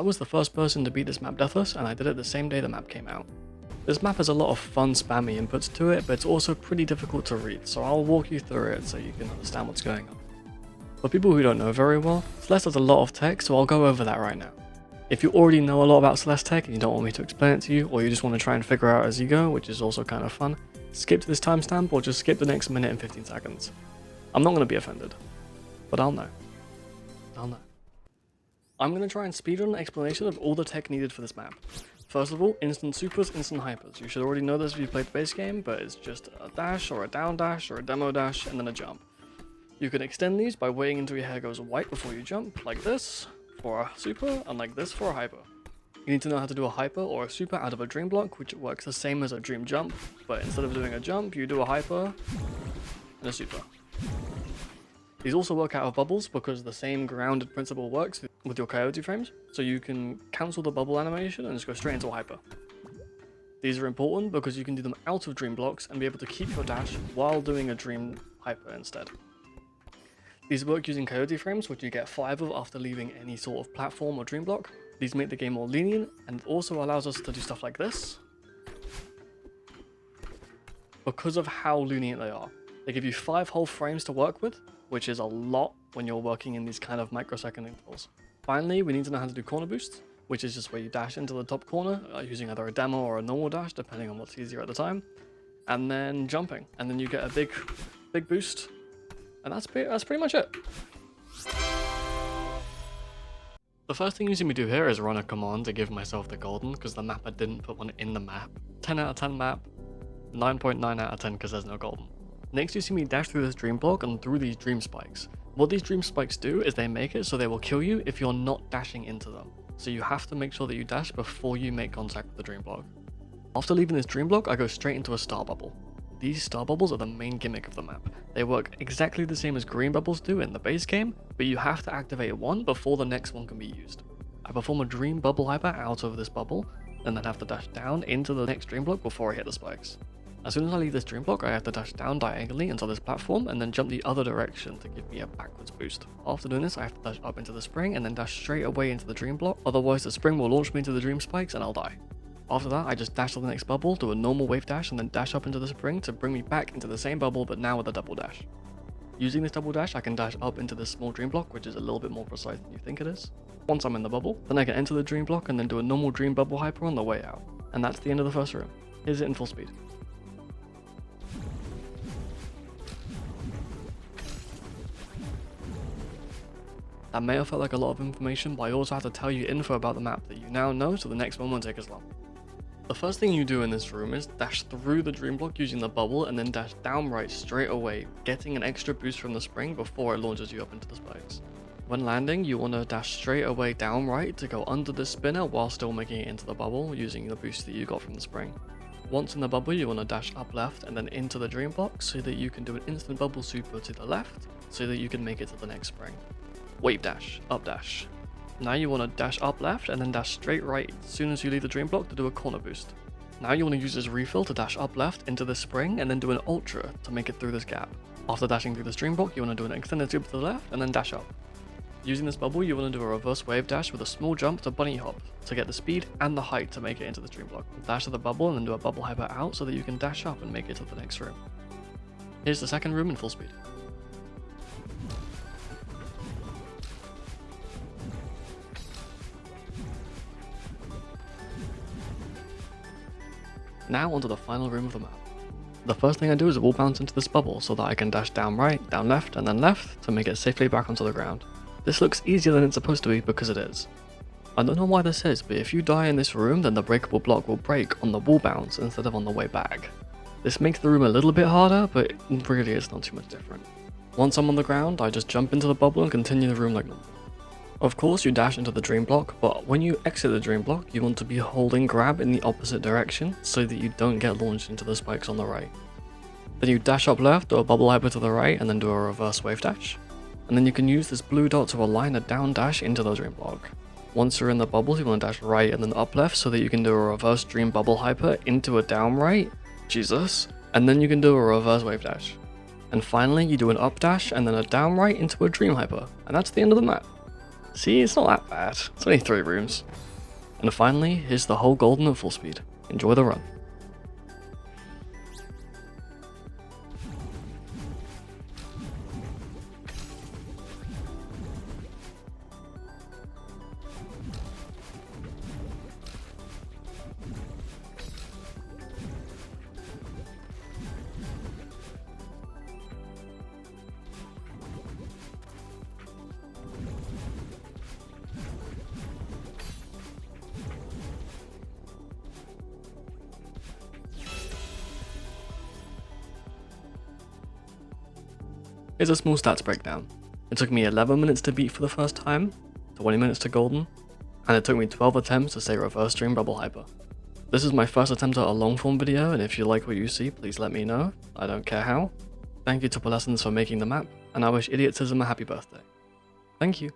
I was the first person to beat this map deathless, and I did it the same day the map came out. This map has a lot of fun spammy inputs to it, but it's also pretty difficult to read, so I'll walk you through it so you can understand what's going on. For people who don't know very well, Celeste has a lot of tech, so I'll go over that right now. If you already know a lot about Celeste tech and you don't want me to explain it to you, or you just want to try and figure out as you go, which is also kind of fun, skip to this timestamp or just skip the next minute and 15 seconds. I'm not going to be offended, but I'll know. I'm going to try and speedrun an explanation of all the tech needed for this map. First of all, instant supers, instant hypers. You should already know this if you played the base game, but it's just a dash or a down dash or a demo dash and then a jump. You can extend these by waiting until your hair goes white before you jump, like this for a super and like this for a hyper. You need to know how to do a hyper or a super out of a dream block, which works the same as a dream jump, but instead of doing a jump, you do a hyper and a super. These also work out of bubbles because the same grounded principle works with your coyote frames, so you can cancel the bubble animation and just go straight into a hyper. These are important because you can do them out of dream blocks and be able to keep your dash while doing a dream hyper instead. These work using coyote frames, which you get 5 of after leaving any sort of platform or dream block. These make the game more lenient and also allows us to do stuff like this because of how lenient they are. They give you 5 whole frames to work with, which is a lot when you're working in these kind of microsecond intervals. Finally, we need to know how to do corner boosts, which is just where you dash into the top corner using either a demo or a normal dash, depending on what's easier at the time, and then jumping, and then you get a big boost, and that's pretty much it. The first thing you see me do here is run a command to give myself the golden, because the mapper didn't put one in the map. 10 out of 10 map, 9.9 out of 10 because there's no golden. Next you see me dash through this dream block and through these dream spikes. What these dream spikes do is they make it so they will kill you if you're not dashing into them. So you have to make sure that you dash before you make contact with the dream block. After leaving this dream block, I go straight into a star bubble. These star bubbles are the main gimmick of the map. They work exactly the same as green bubbles do in the base game, but you have to activate one before the next one can be used. I perform a dream bubble hyper out of this bubble, and then have to dash down into the next dream block before I hit the spikes. As soon as I leave this dream block, I have to dash down diagonally into this platform and then jump the other direction to give me a backwards boost. After doing this, I have to dash up into the spring and then dash straight away into the dream block, otherwise the spring will launch me into the dream spikes and I'll die. After that, I just dash to the next bubble, do a normal wave dash and then dash up into the spring to bring me back into the same bubble but now with a double dash. Using this double dash, I can dash up into this small dream block, which is a little bit more precise than you think it is. Once I'm in the bubble, then I can enter the dream block and then do a normal dream bubble hyper on the way out. And that's the end of the first room. Here's it in full speed. That may have felt like a lot of information, but I also have to tell you info about the map that you now know, so the next one won't take as long. The first thing you do in this room is dash through the dream block using the bubble and then dash down right straight away, getting an extra boost from the spring before it launches you up into the spikes. When landing, you want to dash straight away down right to go under the spinner while still making it into the bubble using the boost that you got from the spring. Once in the bubble, you want to dash up left and then into the dream block so that you can do an instant bubble super to the left so that you can make it to the next spring. Wave dash, up dash. Now you want to dash up left and then dash straight right as soon as you leave the dream block to do a corner boost. Now you want to use this refill to dash up left into the spring and then do an ultra to make it through this gap. After dashing through this dream block, you want to do an extended super to the left and then dash up. Using this bubble, you want to do a reverse wave dash with a small jump to bunny hop to get the speed and the height to make it into the dream block. Dash to the bubble and then do a bubble hyper out so that you can dash up and make it to the next room. Here's the second room in full speed. Now onto the final room of the map. The first thing I do is wall bounce into this bubble so that I can dash down right, down left, and then left to make it safely back onto the ground. This looks easier than it's supposed to be because it is. I don't know why this is, but if you die in this room, then the breakable block will break on the wall bounce instead of on the way back. This makes the room a little bit harder, but really it's not too much different. Once I'm on the ground, I just jump into the bubble and continue the room like normal. Of course you dash into the dream block, but when you exit the dream block, you want to be holding grab in the opposite direction so that you don't get launched into the spikes on the right. Then you dash up left, do a bubble hyper to the right, and then do a reverse wave dash. And then you can use this blue dot to align a down dash into the dream block. Once you're in the bubbles, you want to dash right and then up left so that you can do a reverse dream bubble hyper into a down right, Jesus, and then you can do a reverse wave dash. And finally, you do an up dash and then a down right into a dream hyper, and that's the end of the map. See, it's not that bad. It's only 3 rooms. And finally, here's the whole golden at full speed. Enjoy the run. Here's a small stats breakdown. It took me 11 minutes to beat for the first time, 20 minutes to golden, and it took me 12 attempts to say reverse stream bubble hyper. This is my first attempt at a long form video, and if you like what you see, please let me know. I don't care how. Thank you to Pearlescence for making the map, and I wish Idiotism a happy birthday. Thank you.